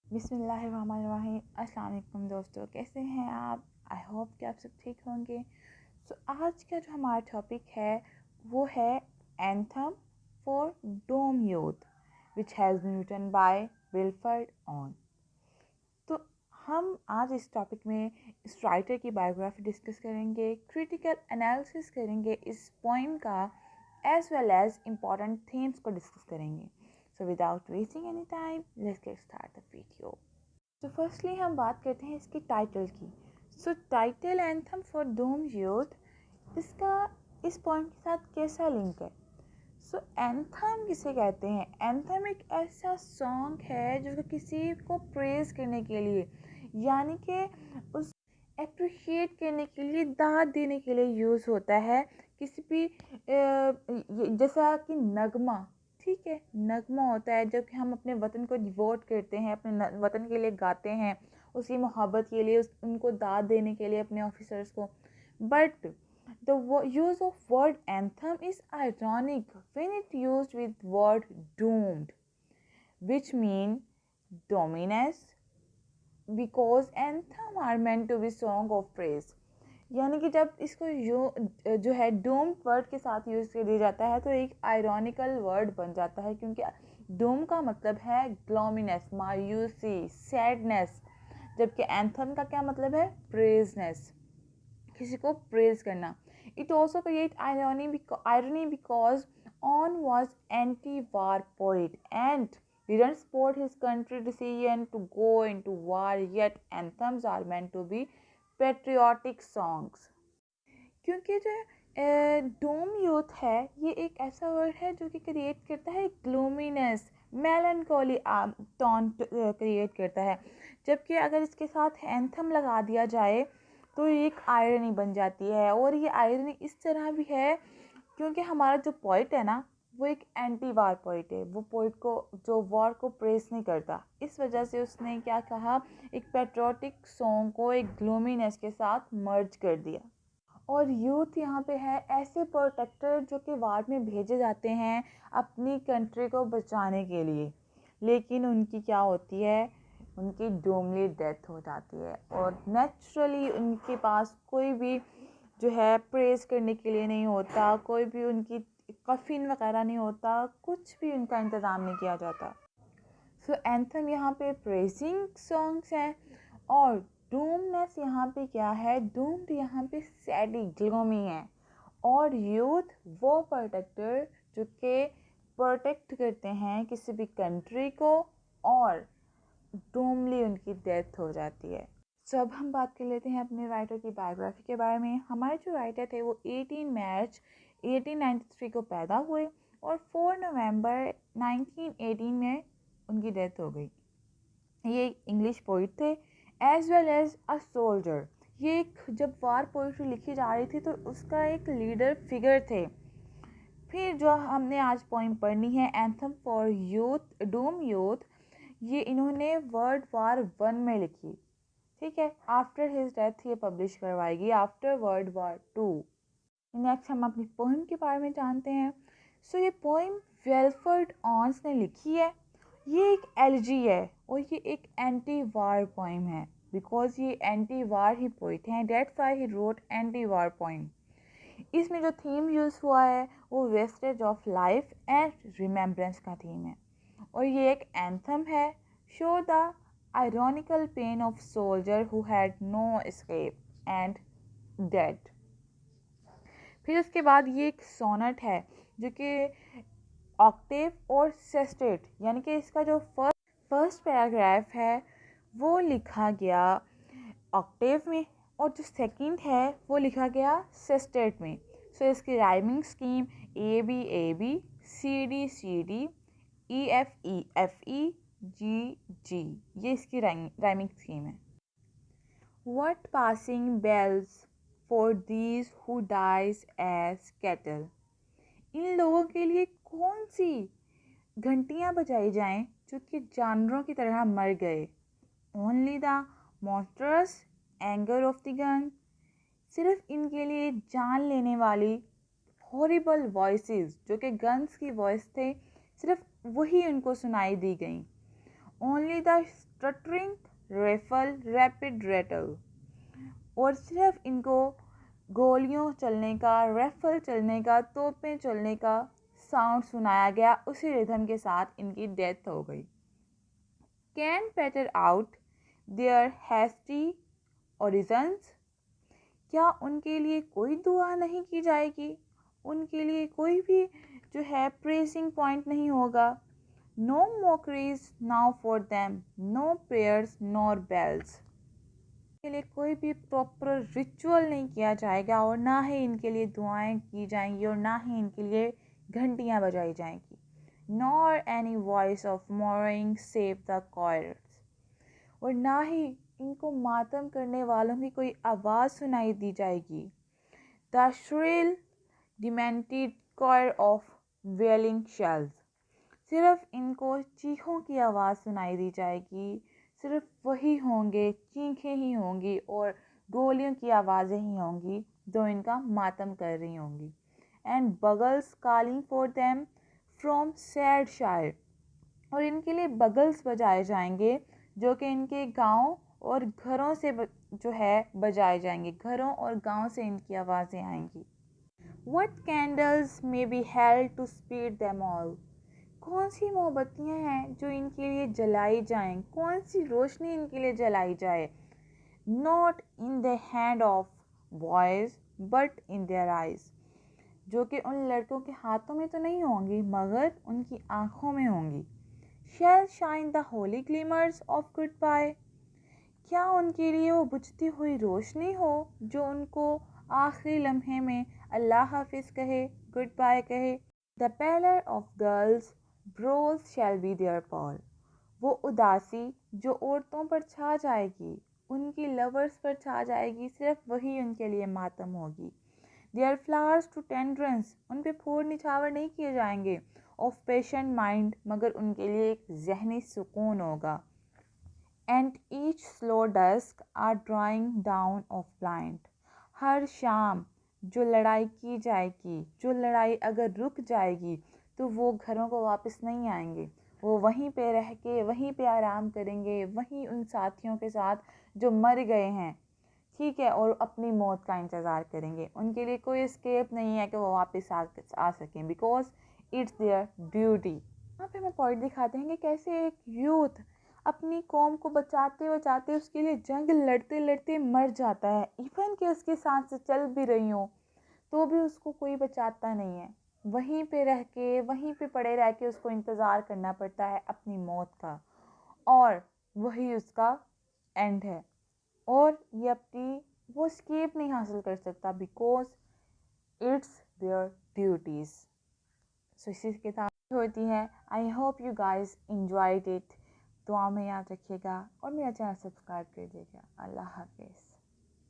बिस्मिल्लाहिर्रहमानिर्रहीम। अस्सलाम वालेकुम दोस्तों, कैसे हैं आप? आई होप कि आप सब ठीक होंगे। आज का जो हमारा टॉपिक है वो है anthem for doom youth which has been written by Wilfred Owen. तो हम आज इस टॉपिक में इस राइटर की बायोग्राफी डिस्कस करेंगे, क्रिटिकल एनालिसिस करेंगे इस पोइम का, as well as important themes को डिस्कस करेंगे। So without wasting any time, let's get start the video. तो फर्स्टली हम बात करते हैं इसकी टाइटल की। Title anthem for doom youth, इसका इस पॉइंट के साथ कैसा लिंक है? एंथम किसे कहते हैं? एंथम एक ऐसा सॉन्ग है जो किसी को प्रेज करने के लिए, यानी कि उस अप्रिशिएट करने के लिए, दाद देने के लिए यूज़ होता है। किसी भी जैसा कि नगमा, ठीक है, नगमा होता है जब कि हम अपने वतन को डिवोट करते हैं, अपने वतन के लिए गाते हैं, उसकी मोहब्बत के लिए, उनको दाद देने के लिए अपने ऑफिसर्स को। But the use of word anthem is ironic when it used with word doomed, which mean dominance, because anthem are meant to be song of praise। यानी कि जब इसको जो है डूम वर्ड के साथ यूज़ कर दिया जाता है तो एक आयरॉनिकल वर्ड बन जाता है, क्योंकि डूम का मतलब है ग्लोमिनेस, मायूसी, सैडनेस, जबकि एंथम का क्या मतलब है? प्रेजनेस, किसी को प्रेज करना। It also create irony because On was anti-war poet and didn't support his country's decision to go into war, yet anthems are meant to be patriotic songs। क्योंकि जो डोम यूथ है, ये एक ऐसा वर्ड है जो कि क्रिएट करता है ग्लूमीनेस, मेलनकोली टोन क्रिएट करता है, जबकि अगर इसके साथ एंथम लगा दिया जाए तो ये एक आयरनी बन जाती है। और ये आयरनी इस तरह भी है क्योंकि हमारा जो पोइट है ना, वो एक एंटी वार पोइट है। वो पोइट को जो वॉर को प्रेस नहीं करता, इस वजह से उसने क्या कहा, एक पेट्रोटिक सॉन्ग को एक ग्लूमीनेस के साथ मर्ज कर दिया। और यूथ यहाँ पे है ऐसे प्रोटेक्टर जो कि वार में भेजे जाते हैं अपनी कंट्री को बचाने के लिए, लेकिन उनकी क्या होती है, उनकी डूमली डेथ हो जाती है। और नेचुरली उनके पास कोई भी जो है प्रेज करने के लिए नहीं होता, कोई भी उनकी कफिन वगैरह नहीं होता, कुछ भी उनका इंतज़ाम नहीं किया जाता। एंथम यहाँ पे प्रेजिंग सॉन्ग्स हैं, और डूमनेस यहाँ पे क्या है, डूम्ड यहाँ पे सैडी, ग्लोमी है। और यूथ वो प्रोटेक्टर जो कि प्रोटेक्ट करते हैं किसी भी कंट्री को, और डूमली उनकी डेथ हो जाती है। अब हम बात कर लेते हैं अपने राइटर की बायोग्राफी के बारे में। हमारे जो राइटर थे वो 18 मार्च 1893 को पैदा हुए और 4 नवंबर 1918 में उनकी डेथ हो गई। ये एक इंग्लिश पोइट थे as well as a soldier. ये एक जब वार पोइट्री लिखी जा रही थी तो उसका एक लीडर फिगर थे। फिर जो हमने आज पोइम पढ़नी है, anthem for youth Doom youth, ये इन्होंने वर्ल्ड वार 1 में लिखी, ठीक है। आफ्टर हिज डेथ ये पब्लिश करवाएगी आफ्टर वर्ल्ड वार 2। नेक्स्ट हम अपनी पोइम के बारे में जानते हैं। ये पोइम विल्फ्रेड ऑन्स ने लिखी है। ये एक एलिजी है और ये एक एंटी वार पोइम है, बिकॉज ये एंटी वार ही पोइट हैं, that's why he wrote anti war poem. इसमें जो थीम यूज़ हुआ है वो wastage of life and remembrance का थीम है। और ये एक एंथम है, show the ironical pain of soldier who had no escape and dead. फिर उसके बाद ये एक सोनेट है जो कि ऑक्टेव और सेस्टेट, यानी कि इसका जो फर्स्ट पैराग्राफ है वो लिखा गया ऑक्टेव में और जो सेकंड है वो लिखा गया सेस्टेट में। इसकी rhyming scheme A B C D E F E G, ये इसकी राइमिंग स्कीम है। What passing bells for these who dies as cattle? इन लोगों के लिए कौन सी घंटियां बजाई जाएं जो कि जानवरों की तरह मर गए? Only the monstrous anger of the gun, सिर्फ इनके लिए जान लेने वाली हॉरिबल वॉइसेस जो कि गन्स की वॉइस थे, सिर्फ वही उनको सुनाई दी गई। Only the stuttering rifles' rapid rattle. और सिर्फ इनको गोलियों चलने का, राइफल चलने का, तोपें चलने का साउंड सुनाया गया, उसी रिदम के साथ इनकी डेथ हो गई। Can patter out their hasty orisons. क्या उनके लिए कोई दुआ नहीं की जाएगी? उनके लिए कोई भी जो है प्रेसिंग पॉइंट नहीं होगा? No mockeries now for them, no prayers nor bells. के लिए कोई भी प्रॉपर रिचुअल नहीं किया जाएगा और ना ही इनके लिए दुआएं की जाएंगी और ना ही इनके लिए घंटियां बजाई जाएंगी। Nor any voice of mooring save the choirs. और ना ही इनको मातम करने वालों की कोई आवाज़ सुनाई दी जाएगी। The shrill demented choir of wailing shells. सिर्फ इनको चीखों की आवाज़ सुनाई दी जाएगी, सिर्फ वही होंगे, चीखें ही होंगी और गोलियों की आवाज़ें ही होंगी जो इनका मातम कर रही होंगी। And bugles calling for them from sad shire. और इनके लिए बगल्स बजाए जाएंगे जो कि इनके गांव और घरों से जो है बजाए जाएंगे, घरों और गांव से इनकी आवाज़ें आएंगी। What candles may be held to speed them all। कौन सी मोमबत्तियाँ हैं जो इनके लिए जलाई जाएं, कौन सी रोशनी इनके लिए जलाई जाए? Not in the hand of boys but in their eyes। जो कि उन लड़कों के हाथों में तो नहीं होंगी मगर उनकी आँखों में होंगी। Shall shine the holy glimmers of goodbye। क्या उनके लिए वो बुझती हुई रोशनी हो जो उनको आखिरी लम्हे में अल्लाह हाफिज़ कहे, गुड बाय कहे। The pallor of girls brows shall be their pall. वो उदासी जो औरतों पर छा जाएगी, उनकी लवर्स पर छा जाएगी, सिर्फ वही उनके लिए मातम होगी। Their flowers to tenderness. उन पे फूल निछावर नहीं किए जाएंगे ऑफ पेशेंट माइंड, मगर उनके लिए एक जहनी सुकून होगा। And each slow dusk are drawing down of blind. हर शाम जो लड़ाई की जाएगी, जो लड़ाई अगर रुक जाएगी तो वो घरों को वापस नहीं आएंगे, वो वहीं पे रह के वहीं पे आराम करेंगे, वहीं उन साथियों के साथ जो मर गए हैं, ठीक है, और अपनी मौत का इंतज़ार करेंगे। उनके लिए कोई एस्केप नहीं है कि वो वापस आ सकें, बिकॉज इट्स देयर ड्यूटी। यहाँ पे हमें पॉइंट दिखाते हैं कि कैसे एक यूथ अपनी कौम को बचाते बचाते उसके लिए जंग लड़ते लड़ते मर जाता है। इवन कि उसकी सांसें चल भी रही हों तो भी उसको कोई बचाता नहीं है। वहीं पे रह के वहीं पे पड़े रह के उसको इंतज़ार करना पड़ता है अपनी मौत का, और वही उसका एंड है। और ये अपनी वो स्केप नहीं हासिल कर सकता बिकॉज इट्स देयर ड्यूटीज़। सो इसी के साथ होती है। I hope you guys enjoyed it. दुआ में याद रखिएगा और मेरा चैनल सब्सक्राइब कर दीजिएगा। अल्लाह हाफिज़।